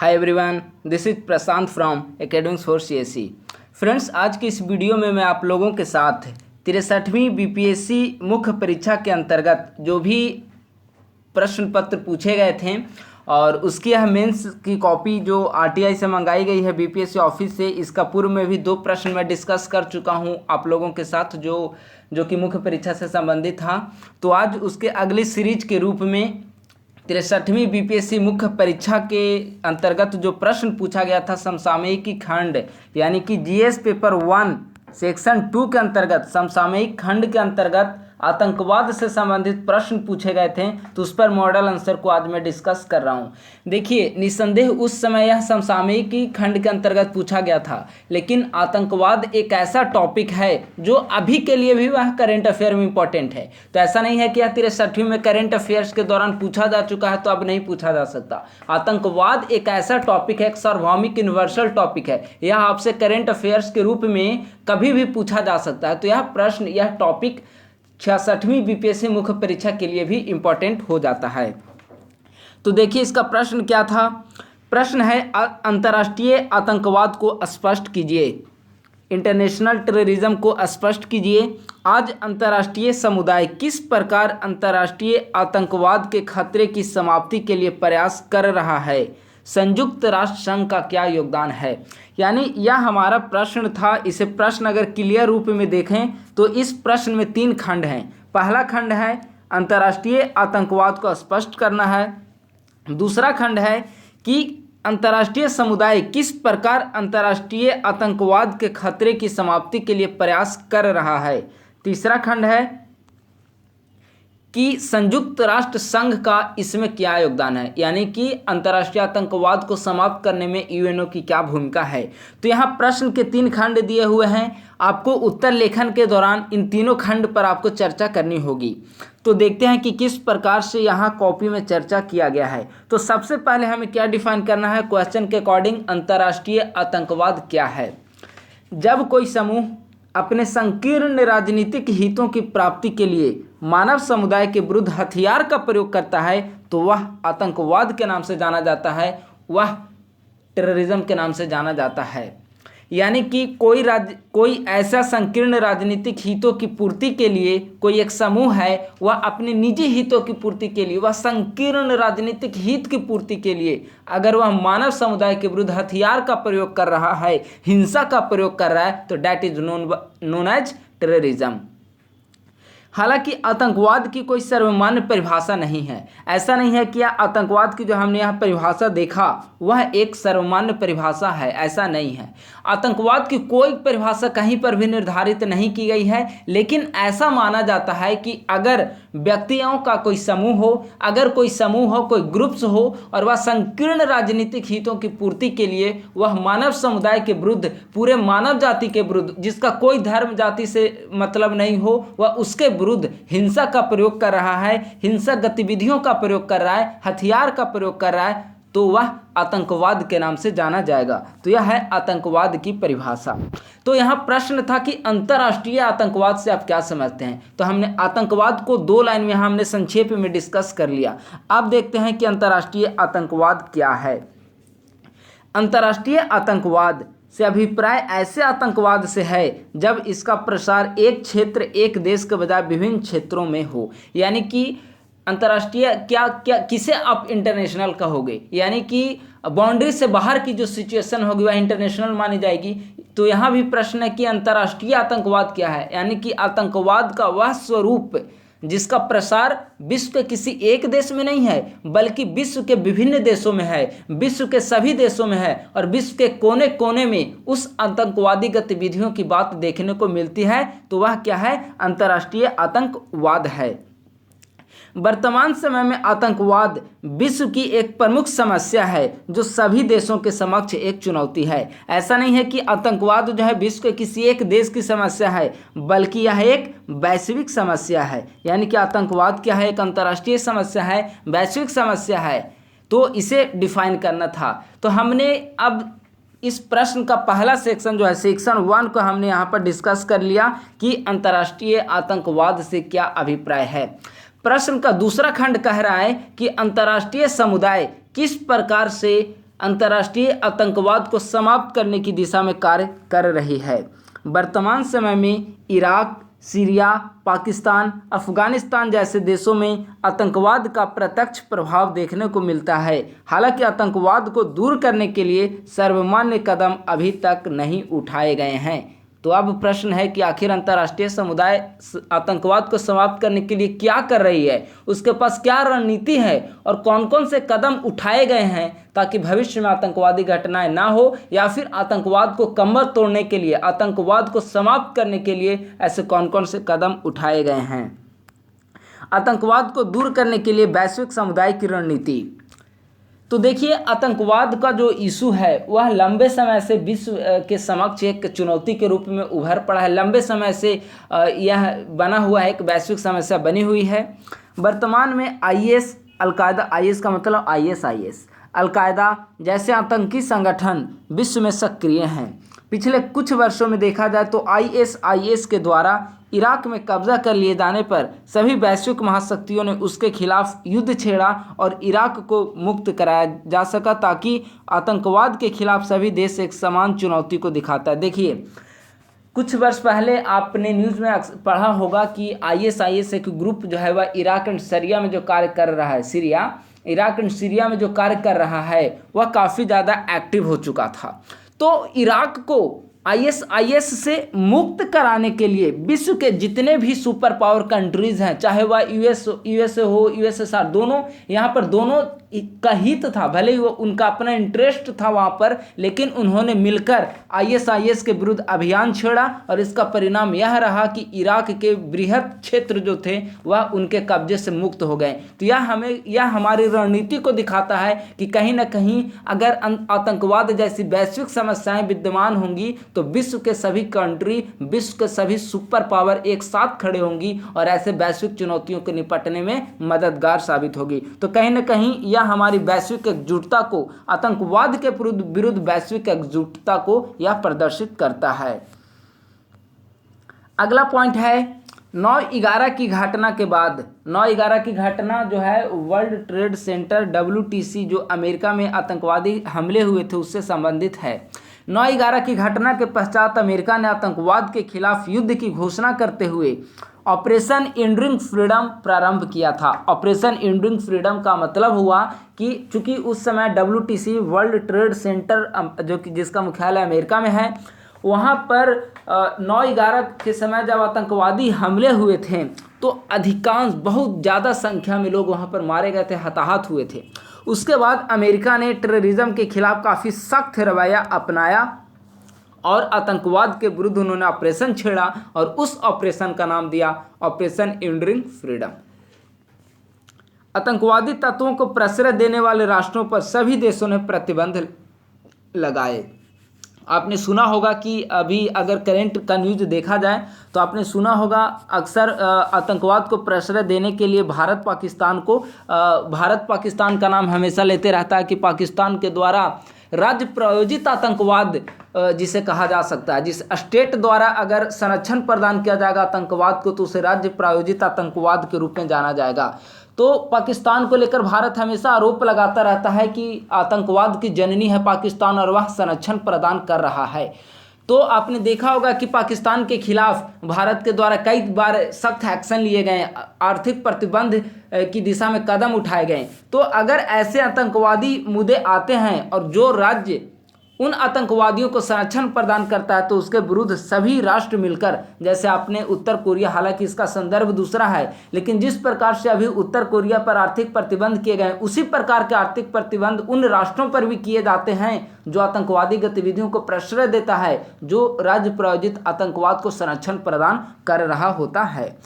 Hi everyone, this is Prashant from academics for CSE. Friends, आज की इस video में मैं आप लोगों के साथ 63वीं बीपीएससी मुख्य परीक्षा के अंतर्गत जो भी प्रश्न पत्र पूछे गए थे और उसकी यह मेंस की कॉपी जो आरटीआई से मंगाई गई है बीपीएससी ऑफिस से, इसका पूर्व में भी 2 प्रश्न मैं डिस्कस कर चुका हूं आप लोगों के साथ जो कि मुख्य परीक्षा से संबंधित था। तो आज उसके अगली सीरीज के रूप में 63वीं बीपीएससी मुख्य परीक्षा के अंतर्गत जो प्रश्न पूछा गया था समसामयिकी खंड यानी कि जीएस पेपर 1 सेक्शन 2 के अंतर्गत समसामयिक खंड के अंतर्गत आतंकवाद से संबंधित प्रश्न पूछे गए थे, तो उस पर मॉडल आंसर को आज मैं डिस्कस कर रहा हूं। देखिए, निसंदेह उस समय यह समसामयिकी खंड के अंतर्गत पूछा गया था, लेकिन आतंकवाद एक ऐसा टॉपिक है जो अभी के लिए भी वह करेंट अफेयर में इंपॉर्टेंट है। तो ऐसा नहीं है कि यह 63वीं में करेंट अफेयर्स के दौरान पूछा जा चुका है तो अब नहीं पूछा जा सकता। आतंकवाद एक ऐसा टॉपिक है, एक सार्वभौमिक यूनिवर्सल टॉपिक है, यह आपसे करेंट अफेयर्स के रूप में कभी भी पूछा जा सकता है। तो यह प्रश्न, यह टॉपिक 66वीं बीपीएससी मुख्य परीक्षा के लिए भी इंपॉर्टेंट हो जाता है। तो देखिए, इसका प्रश्न क्या था। प्रश्न है, अंतर्राष्ट्रीय आतंकवाद को स्पष्ट कीजिए, इंटरनेशनल टेररिज्म को स्पष्ट कीजिए। आज अंतर्राष्ट्रीय समुदाय किस प्रकार अंतर्राष्ट्रीय आतंकवाद के खतरे की समाप्ति के लिए प्रयास कर रहा है? संयुक्त राष्ट्र संघ का क्या योगदान है? यानी यह हमारा प्रश्न था। इसे प्रश्न अगर क्लियर रूप में देखें तो इस प्रश्न में 3 खंड हैं। पहला खंड है अंतर्राष्ट्रीय आतंकवाद को स्पष्ट करना है। दूसरा खंड है कि अंतर्राष्ट्रीय समुदाय किस प्रकार अंतर्राष्ट्रीय आतंकवाद के खतरे की समाप्ति के लिए प्रयास कर रहा है। तीसरा खंड है कि संयुक्त राष्ट्र संघ का इसमें क्या योगदान है, यानी कि अंतर्राष्ट्रीय आतंकवाद को समाप्त करने में यूएनओ की क्या भूमिका है। तो यहाँ प्रश्न के 3 खंड दिए हुए हैं। आपको उत्तर लेखन के दौरान इन तीनों खंड पर आपको चर्चा करनी होगी। तो देखते हैं कि किस प्रकार से यहाँ कॉपी में चर्चा किया गया है। तो सबसे पहले हमें क्या डिफाइन करना है क्वेश्चन के अकॉर्डिंग, अंतर्राष्ट्रीय आतंकवाद क्या है? जब कोई समूह अपने संकीर्ण राजनीतिक हितों की प्राप्ति के लिए मानव समुदाय के विरुद्ध हथियार का प्रयोग करता है तो वह आतंकवाद के नाम से जाना जाता है, वह टेररिज्म के नाम से जाना जाता है। यानी कि कोई ऐसा संकीर्ण राजनीतिक हितों की पूर्ति के लिए कोई एक समूह है, वह अपने निजी हितों की पूर्ति के लिए, वह संकीर्ण राजनीतिक हित की पूर्ति के लिए अगर वह मानव समुदाय के विरुद्ध हथियार का प्रयोग कर रहा है, हिंसा का प्रयोग कर रहा है, तो that is known as terrorism. हालांकि आतंकवाद की कोई सर्वमान्य परिभाषा नहीं है। ऐसा नहीं है कि आतंकवाद की जो हमने यहाँ परिभाषा देखा वह एक सर्वमान्य परिभाषा है, ऐसा नहीं है। आतंकवाद की कोई परिभाषा कहीं पर भी निर्धारित नहीं की गई है, लेकिन ऐसा माना जाता है कि अगर व्यक्तियों का कोई समूह हो, अगर कोई समूह हो, कोई ग्रुप्स हो और वह संकीर्ण राजनीतिक हितों की पूर्ति के लिए वह मानव समुदाय के विरुद्ध, पूरे मानव जाति के विरुद्ध, जिसका कोई धर्म जाति से मतलब नहीं हो, वह उसके विरुद्ध हिंसा का प्रयोग कर रहा है, हिंसक गतिविधियों का प्रयोग कर रहा है, हथियार का प्रयोग कर रहा है, तो वह आतंकवाद के नाम से जाना जाएगा। तो यह है आतंकवाद की परिभाषा। तो यहाँ प्रश्न था कि अंतर्राष्ट्रीय आतंकवाद से आप क्या समझते हैं। तो हमने आतंकवाद को 2 लाइन में हमने संक्षेप में डिस्कस कर लिया। अब देखते हैं कि अंतर्राष्ट्रीय आतंकवाद क्या है। अंतर्राष्ट्रीय आतंकवाद से अभिप्राय ऐसे आतंकवाद से है जब इसका प्रसार एक क्षेत्र, एक देश के बजाय विभिन्न क्षेत्रों में हो। यानी कि अंतर्राष्ट्रीय क्या किसे आप इंटरनेशनल कहोगे, यानी कि बाउंड्री से बाहर की जो सिचुएशन होगी वह इंटरनेशनल मानी जाएगी। तो यहाँ भी प्रश्न है कि अंतर्राष्ट्रीय आतंकवाद क्या है, यानी कि आतंकवाद का वह स्वरूप जिसका प्रसार विश्व के किसी एक देश में नहीं है बल्कि विश्व के विभिन्न देशों में है, विश्व के सभी देशों में है और विश्व के कोने कोने में उस आतंकवादी गतिविधियों की बात देखने को मिलती है। तो वह क्या है? अंतर्राष्ट्रीय आतंकवाद है। वर्तमान समय में आतंकवाद विश्व की एक प्रमुख समस्या है जो सभी देशों के समक्ष एक चुनौती है। ऐसा नहीं है कि आतंकवाद जो है विश्व के किसी एक देश की समस्या है, बल्कि यह एक वैश्विक समस्या है। यानी कि आतंकवाद क्या है? एक अंतर्राष्ट्रीय समस्या है, वैश्विक समस्या है। तो इसे डिफाइन करना था। तो हमने अब इस प्रश्न का पहला सेक्शन जो है सेक्शन 1 को हमने यहाँ पर डिस्कस कर लिया कि अंतर्राष्ट्रीय आतंकवाद से क्या अभिप्राय है। प्रश्न का दूसरा खंड कह रहा है कि अंतर्राष्ट्रीय समुदाय किस प्रकार से अंतर्राष्ट्रीय आतंकवाद को समाप्त करने की दिशा में कार्य कर रही है। वर्तमान समय में इराक, सीरिया, पाकिस्तान, अफगानिस्तान जैसे देशों में आतंकवाद का प्रत्यक्ष प्रभाव देखने को मिलता है। हालांकि आतंकवाद को दूर करने के लिए सर्वमान्य कदम अभी तक नहीं उठाए गए हैं। तो अब प्रश्न है कि आखिर अंतर्राष्ट्रीय समुदाय आतंकवाद को समाप्त करने के लिए क्या कर रही है, उसके पास क्या रणनीति है और कौन कौन से कदम उठाए गए हैं ताकि भविष्य में आतंकवादी घटनाएं ना हो, या फिर आतंकवाद को कमर तोड़ने के लिए, आतंकवाद को समाप्त करने के लिए ऐसे कौन कौन से कदम उठाए गए हैं। आतंकवाद को दूर करने के लिए वैश्विक समुदाय की रणनीति। तो देखिए, आतंकवाद का जो इशू है वह लंबे समय से विश्व के समक्ष एक चुनौती के रूप में उभर पड़ा है। लंबे समय से यह बना हुआ है, एक वैश्विक समस्या बनी हुई है। वर्तमान में आईएस, अलकायदा, आईएस का मतलब आईएसआईएस, अलकायदा जैसे आतंकी संगठन विश्व में सक्रिय हैं। पिछले कुछ वर्षों में देखा जाए तो आईएसआईएस के द्वारा इराक में कब्जा कर लिए जाने पर सभी वैश्विक महाशक्तियों ने उसके खिलाफ युद्ध छेड़ा और इराक को मुक्त कराया जा सका, ताकि आतंकवाद के खिलाफ सभी देश एक समान चुनौती को दिखाता है। देखिए, कुछ वर्ष पहले आपने न्यूज़ में पढ़ा होगा कि आईएसआईएस एक ग्रुप जो है वह इराक एंड सीरिया में जो कार्य कर रहा है, इराक एंड सीरिया में जो कार्य कर रहा है वह काफ़ी ज़्यादा एक्टिव हो चुका था। तो इराक को आईएसआईएस से मुक्त कराने के लिए विश्व के जितने भी सुपर पावर कंट्रीज हैं, चाहे वह यूएसए हो, यूएसएसआर, दोनों यहाँ पर दोनों का हित था। भले ही वो उनका अपना इंटरेस्ट था वहाँ पर, लेकिन उन्होंने मिलकर आईएसआईएस के विरुद्ध अभियान छेड़ा और इसका परिणाम यह रहा कि इराक के बृहद क्षेत्र जो थे वह उनके कब्जे से मुक्त हो गए। तो यह हमारी रणनीति को दिखाता है कि कहीं ना कहीं अगर आतंकवाद जैसी वैश्विक समस्याएं विद्यमान होंगी तो विश्व के सभी कंट्री, विश्व के सभी सुपर पावर एक साथ खड़े होंगी और ऐसे वैश्विक चुनौतियों को निपटने में मददगार साबित होगी। तो कहीं ना कहीं यह हमारी वैश्विक एकजुटता को, आतंकवाद के विरुद्ध वैश्विक एकजुटता को यह प्रदर्शित करता है। अगला पॉइंट है 9/11 की घटना के बाद। 9/11 की घटना जो है वर्ल्ड ट्रेड सेंटर WTC जो अमेरिका में आतंकवादी हमले हुए थे उससे संबंधित है। 9/11 की घटना के पश्चात अमेरिका ने आतंकवाद के खिलाफ युद्ध की घोषणा करते हुए ऑपरेशन एंड्यूरिंग फ्रीडम प्रारंभ किया था। ऑपरेशन एंड्यूरिंग फ्रीडम का मतलब हुआ कि चूंकि उस समय WTC वर्ल्ड ट्रेड सेंटर जो कि जिसका मुख्यालय अमेरिका में है, वहाँ पर 9/11 के समय जब आतंकवादी हमले हुए थे तो अधिकांश, बहुत ज़्यादा संख्या में लोग वहाँ पर मारे गए थे, हताहत हुए थे। उसके बाद अमेरिका ने टेररिज्म के खिलाफ काफ़ी सख्त रवैया अपनाया और आतंकवाद के विरुद्ध उन्होंने ऑपरेशन छेड़ा और उस ऑपरेशन का नाम दिया ऑपरेशन एंड्यूरिंग फ्रीडम। आतंकवादी तत्वों को प्रश्रय देने वाले राष्ट्रों पर सभी देशों ने प्रतिबंध लगाए। आपने सुना होगा कि अभी अगर करंट का न्यूज़ देखा जाए तो आपने सुना होगा अक्सर आतंकवाद को प्रश्रय देने के लिए भारत पाकिस्तान का नाम हमेशा लेते रहता है कि पाकिस्तान के द्वारा राज्य प्रायोजित आतंकवाद जिसे कहा जा सकता है, जिस स्टेट द्वारा अगर संरक्षण प्रदान किया जाएगा आतंकवाद को तो उसे राज्य प्रायोजित आतंकवाद के रूप में जाना जाएगा। तो पाकिस्तान को लेकर भारत हमेशा आरोप लगाता रहता है कि आतंकवाद की जननी है पाकिस्तान और वह संरक्षण प्रदान कर रहा है। तो आपने देखा होगा कि पाकिस्तान के खिलाफ भारत के द्वारा कई बार सख्त एक्शन लिए गए, आर्थिक प्रतिबंध की दिशा में कदम उठाए गए। तो अगर ऐसे आतंकवादी मुद्दे आते हैं और जो राज्य उन आतंकवादियों को संरक्षण प्रदान करता है तो उसके विरुद्ध सभी राष्ट्र मिलकर, जैसे आपने उत्तर कोरिया, हालांकि इसका संदर्भ दूसरा है, लेकिन जिस प्रकार से अभी उत्तर कोरिया पर आर्थिक प्रतिबंध किए गए उसी प्रकार के आर्थिक प्रतिबंध उन राष्ट्रों पर भी किए जाते हैं जो आतंकवादी गतिविधियों को प्रश्रय देता है, जो राज्य प्रायोजित आतंकवाद को संरक्षण प्रदान कर रहा होता है।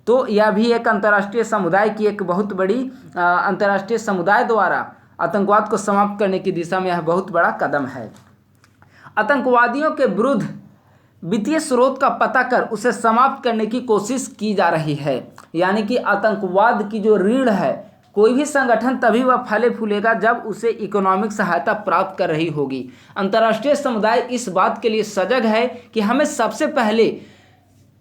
तो यह भी एक अंतर्राष्ट्रीय समुदाय की एक बहुत बड़ी अंतर्राष्ट्रीय समुदाय द्वारा आतंकवाद को समाप्त करने की दिशा में यह बहुत बड़ा कदम है। आतंकवादियों के विरुद्ध वित्तीय स्रोत का पता कर उसे समाप्त करने की कोशिश की जा रही है। यानी कि आतंकवाद की जो रीढ़ है, कोई भी संगठन तभी वह फले फूलेगा जब उसे इकोनॉमिक सहायता प्राप्त कर रही होगी। अंतर्राष्ट्रीय समुदाय इस बात के लिए सजग है कि हमें सबसे पहले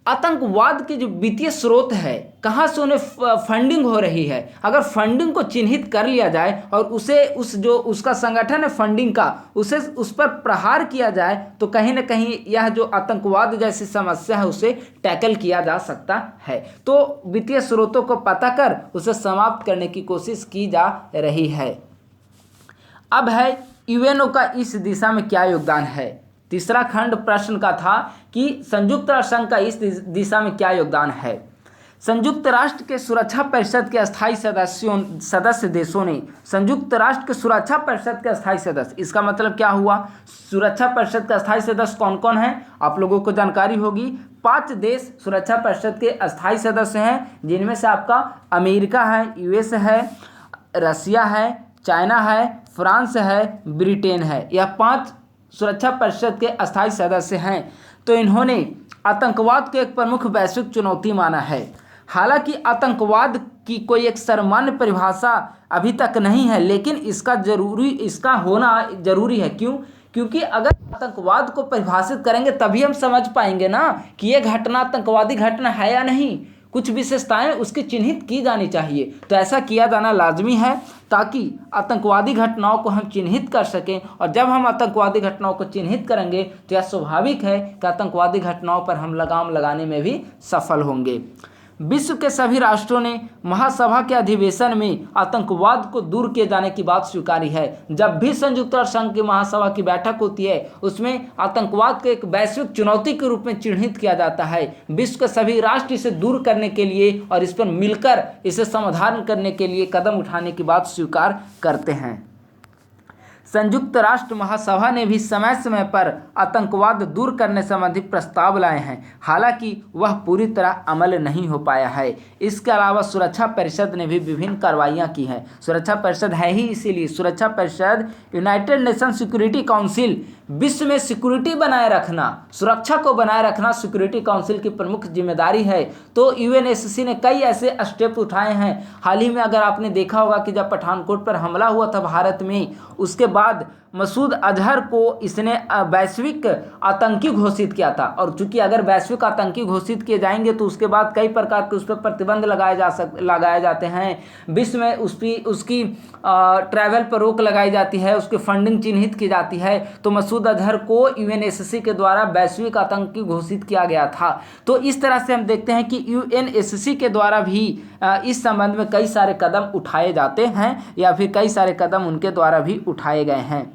आतंकवाद के जो वित्तीय स्रोत है कहाँ से उन्हें फंडिंग हो रही है। अगर फंडिंग को चिन्हित कर लिया जाए और उसे उसका संगठन है फंडिंग का, उसे उस पर प्रहार किया जाए तो कहीं ना कहीं यह जो आतंकवाद जैसी समस्या है उसे टैकल किया जा सकता है। तो वित्तीय स्रोतों को पता कर उसे समाप्त करने की कोशिश की जा रही है। अब है यूएनओ का इस दिशा में क्या योगदान है। तीसरा खंड प्रश्न का था कि संयुक्त राष्ट्र संघ का इस दिशा में क्या योगदान है। संयुक्त राष्ट्र के सुरक्षा परिषद के अस्थायी सदस्य देशों ने संयुक्त राष्ट्र के सुरक्षा परिषद के अस्थायी सदस्य, इसका मतलब क्या हुआ, सुरक्षा परिषद के अस्थायी सदस्य कौन कौन हैं आप लोगों को जानकारी होगी। 5 देश सुरक्षा परिषद के अस्थायी सदस्य हैं, जिनमें से आपका अमेरिका है, यूएस है, रसिया है, चाइना है, फ्रांस है, ब्रिटेन है। यह 5 सुरक्षा परिषद के अस्थायी सदस्य हैं। तो इन्होंने आतंकवाद को एक प्रमुख वैश्विक चुनौती माना है। हालांकि आतंकवाद की कोई एक सामान्य परिभाषा अभी तक नहीं है, लेकिन इसका होना जरूरी है। क्यों? क्योंकि अगर आतंकवाद को परिभाषित करेंगे तभी हम समझ पाएंगे ना कि यह घटना आतंकवादी घटना है या नहीं। कुछ विशेषताएं उसकी चिन्हित की जानी चाहिए, तो ऐसा किया जाना लाजमी है ताकि आतंकवादी घटनाओं को हम चिन्हित कर सकें। और जब हम आतंकवादी घटनाओं को चिन्हित करेंगे तो यह स्वाभाविक है कि आतंकवादी घटनाओं पर हम लगाम लगाने में भी सफल होंगे। विश्व के सभी राष्ट्रों ने महासभा के अधिवेशन में आतंकवाद को दूर किए जाने की बात स्वीकारी है। जब भी संयुक्त राष्ट्र संघ की महासभा की बैठक होती है उसमें आतंकवाद को एक वैश्विक चुनौती के रूप में चिन्हित किया जाता है। विश्व के सभी राष्ट्र इसे दूर करने के लिए और इस पर मिलकर इसे समाधान करने के लिए कदम उठाने की बात स्वीकार करते हैं। संयुक्त राष्ट्र महासभा ने भी समय समय पर आतंकवाद दूर करने संबंधी प्रस्ताव लाए हैं, हालांकि वह पूरी तरह अमल नहीं हो पाया है। इसके अलावा सुरक्षा परिषद ने भी विभिन्न कार्रवाइयां की हैं। सुरक्षा परिषद है ही इसीलिए सुरक्षा परिषद यूनाइटेड नेशन सिक्योरिटी काउंसिल, विश्व में सिक्योरिटी बनाए रखना, सुरक्षा को बनाए रखना सिक्योरिटी काउंसिल की प्रमुख जिम्मेदारी है। तो यूएनएससी ने कई ऐसे स्टेप उठाए हैं। हाल ही में अगर आपने देखा होगा कि जब पठानकोट पर हमला हुआ था भारत में, उसके बाद मसूद अजहर को इसने वैश्विक आतंकी घोषित किया था। और चूंकि अगर वैश्विक आतंकी घोषित किए जाएंगे तो उसके बाद कई प्रकार के उस पर प्रतिबंध लगाए जाते हैं। विश्व में उसकी ट्रैवल पर रोक लगाई जाती है, उसकी फंडिंग चिन्हित की जाती है। तो मसूद अजहर को यूएनएससी के द्वारा वैश्विक आतंकी घोषित किया गया था। तो इस तरह से हम देखते हैं कि यूएनएससी के द्वारा भी इस संबंध में कई सारे कदम उठाए जाते हैं या फिर कई सारे कदम उनके द्वारा भी उठाए गए हैं।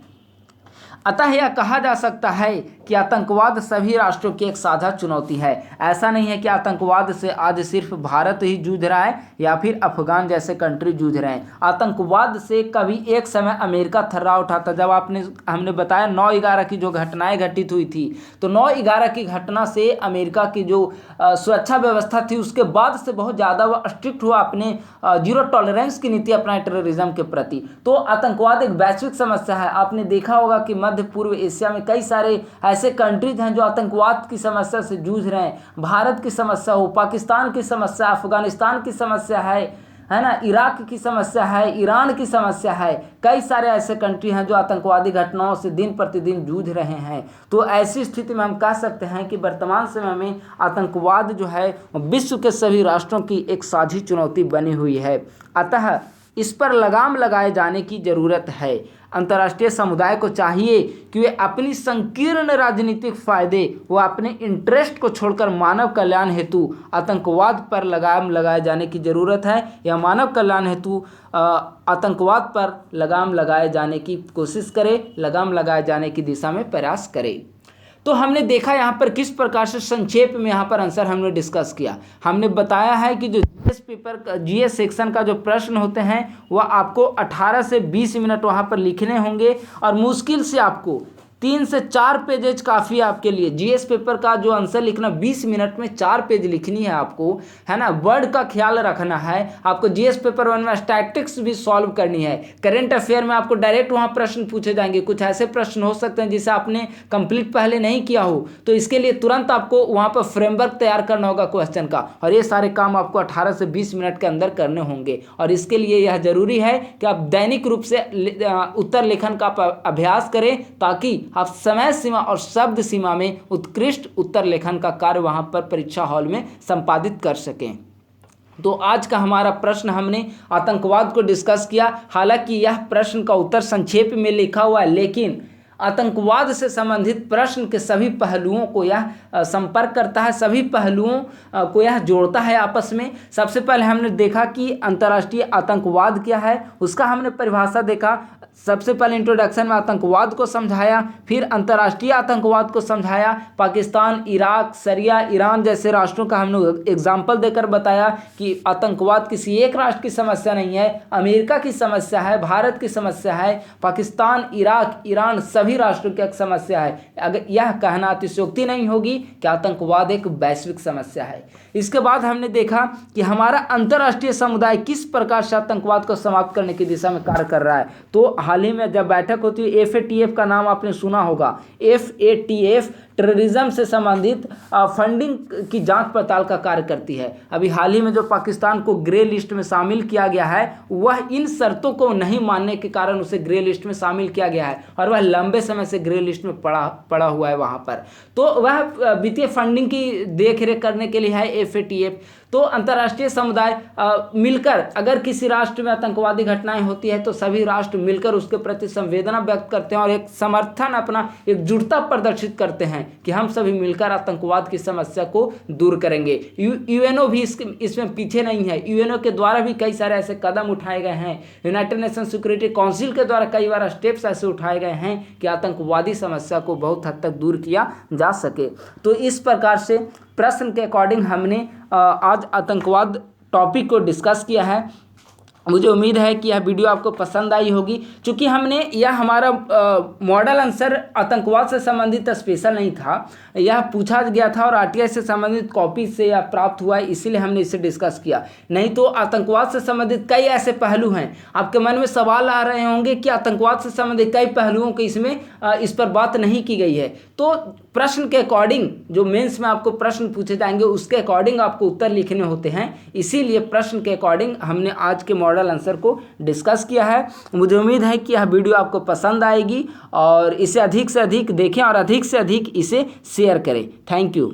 अतः यह कहा जा सकता है कि आतंकवाद सभी राष्ट्रों की एक साझा चुनौती है। ऐसा नहीं है कि आतंकवाद से आज सिर्फ भारत ही जूझ रहा है या फिर अफगान जैसे कंट्री जूझ रहे हैं। आतंकवाद से कभी एक समय अमेरिका थर्रा उठा था। जब हमने बताया 9/11 की जो घटनाएं घटित हुई थी, तो 9/11 की घटना से अमेरिका की जो सुरक्षा व्यवस्था थी उसके बाद से बहुत ज़्यादा वह स्ट्रिक्ट हुआ, अपने जीरो टॉलरेंस की नीति अपनाए टेररिज्म के प्रति। तो आतंकवाद एक वैश्विक समस्या है। आपने देखा होगा कि मध्य पूर्व एशिया में कई सारे ऐसे कंट्रीज हैं जो आतंकवाद की समस्या से जूझ रहे हैं। भारत की समस्या हो, पाकिस्तान की समस्या, अफगानिस्तान की समस्या है ना, इराक की समस्या है, ईरान की समस्या है। कई सारे ऐसे कंट्री हैं जो आतंकवादी घटनाओं से दिन प्रतिदिन जूझ रहे हैं। तो ऐसी स्थिति में हम कह सकते हैं कि वर्तमान समय में आतंकवाद जो है विश्व के सभी राष्ट्रों की एक साझी चुनौती बनी हुई है। अतः इस पर लगाम लगाए जाने की ज़रूरत है। अंतर्राष्ट्रीय समुदाय को चाहिए कि वे अपनी संकीर्ण राजनीतिक फायदे व अपने इंटरेस्ट को छोड़कर मानव कल्याण हेतु आतंकवाद पर लगाम लगाए जाने की ज़रूरत है, या मानव कल्याण हेतु आतंकवाद पर लगाम लगाए जाने की कोशिश करे, लगाम लगाए जाने की दिशा में प्रयास करे। तो हमने देखा यहाँ पर किस प्रकार से संक्षेप में यहाँ पर आंसर हमने डिस्कस किया। हमने बताया है कि जो जीएस सेक्शन का जो प्रश्न होते हैं वह आपको 18 से 20 मिनट वहाँ पर लिखने होंगे, और मुश्किल से आपको 3 से 4 पेजेज काफ़ी है आपके लिए। जीएस पेपर का जो आंसर लिखना 20 मिनट में 4 पेज लिखनी है आपको, है ना। वर्ड का ख्याल रखना है आपको। जीएस पेपर 1 में स्टैटिस्टिक्स भी सॉल्व करनी है। करंट अफेयर में आपको डायरेक्ट वहाँ प्रश्न पूछे जाएंगे। कुछ ऐसे प्रश्न हो सकते हैं जिसे आपने कंप्लीट पहले नहीं किया हो, तो इसके लिए तुरंत आपको वहाँ पर फ्रेमवर्क तैयार करना होगा क्वेश्चन का, और ये सारे काम आपको 18 से 20 मिनट के अंदर करने होंगे। और इसके लिए यह जरूरी है कि आप दैनिक रूप से उत्तर लेखन का अभ्यास करें, ताकि आप समय सीमा और शब्द सीमा में उत्कृष्ट उत्तर लेखन का कार्य वहां पर परीक्षा हॉल में संपादित कर सकें। तो आज का हमारा प्रश्न हमने आतंकवाद को डिस्कस किया। हालांकि यह प्रश्न का उत्तर संक्षेप में लिखा हुआ है, लेकिन आतंकवाद से संबंधित प्रश्न के सभी पहलुओं को यह संपर्क करता है, सभी पहलुओं को यह जोड़ता है आपस में। सबसे पहले हमने देखा कि अंतर्राष्ट्रीय आतंकवाद क्या है, उसका हमने परिभाषा देखा। सबसे पहले इंट्रोडक्शन में आतंकवाद को समझाया, फिर अंतर्राष्ट्रीय आतंकवाद को समझाया। पाकिस्तान, इराक, सीरिया, ईरान जैसे राष्ट्रों का हमने एग्जाम्पल देकर बताया कि आतंकवाद किसी एक राष्ट्र की समस्या नहीं है, अमेरिका की समस्या है, भारत की समस्या है, पाकिस्तान, इराक, ईरान सभी राष्ट्रों की एक समस्या है। अगर यह कहना अतिशयोक्ति नहीं होगी कि आतंकवाद एक वैश्विक समस्या है। इसके बाद हमने देखा कि हमारा अंतर्राष्ट्रीय समुदाय किस प्रकार से आतंकवाद को समाप्त करने की दिशा में कार्य कर रहा है। तो हाल ही में जब बैठक होती है, FATF का नाम आपने सुना होगा। FATF टेररिज्म से संबंधित फंडिंग की जांच पड़ताल का कार्य करती है। अभी हाल ही में जो पाकिस्तान को ग्रे लिस्ट में शामिल किया गया है, वह इन शर्तों को नहीं मानने के कारण उसे ग्रे लिस्ट में शामिल किया गया है और वह लंबे समय से ग्रे लिस्ट में पड़ा हुआ है वहाँ पर। तो वह वित्तीय फंडिंग की देखरेख करने के लिए है FATF। तो अंतर्राष्ट्रीय समुदाय मिलकर, अगर किसी राष्ट्र में आतंकवादी घटनाएं होती है तो सभी राष्ट्र मिलकर उसके प्रति संवेदना व्यक्त करते हैं और एक समर्थन, अपना एकजुटता प्रदर्शित करते हैं कि हम सभी मिलकर आतंकवाद की समस्या को दूर करेंगे। UNO भी इसमें पीछे नहीं है। UNO के द्वारा भी कई सारे ऐसे कदम उठाए गए हैं। यूनाइटेड नेशन सिक्योरिटी काउंसिल के द्वारा कई बार स्टेप्स ऐसे उठाए गए हैं कि आतंकवादी समस्या को बहुत हद तक दूर किया जा सके। तो इस प्रकार से प्रश्न के अकॉर्डिंग हमने आज आतंकवाद टॉपिक को डिस्कस किया है। मुझे उम्मीद है कि यह वीडियो आपको पसंद आई होगी। चूँकि हमने यह हमारा मॉडल आंसर आतंकवाद से संबंधित स्पेशल नहीं था, यह पूछा गया था और RTI से संबंधित कॉपी से यह प्राप्त हुआ है, इसीलिए हमने इसे डिस्कस किया। नहीं तो आतंकवाद से संबंधित कई ऐसे पहलू हैं। आपके मन में सवाल आ रहे होंगे कि आतंकवाद से संबंधित कई पहलुओं के इस पर बात नहीं की गई है। तो प्रश्न के अकॉर्डिंग, जो मेंस में आपको प्रश्न पूछे जाएंगे उसके अकॉर्डिंग आपको उत्तर लिखने होते हैं, इसीलिए प्रश्न के अकॉर्डिंग हमने आज के मॉडल आंसर को डिस्कस किया है। मुझे उम्मीद है कि यह वीडियो आपको पसंद आएगी और इसे अधिक से अधिक देखें और अधिक से अधिक इसे शेयर करें। Thank you.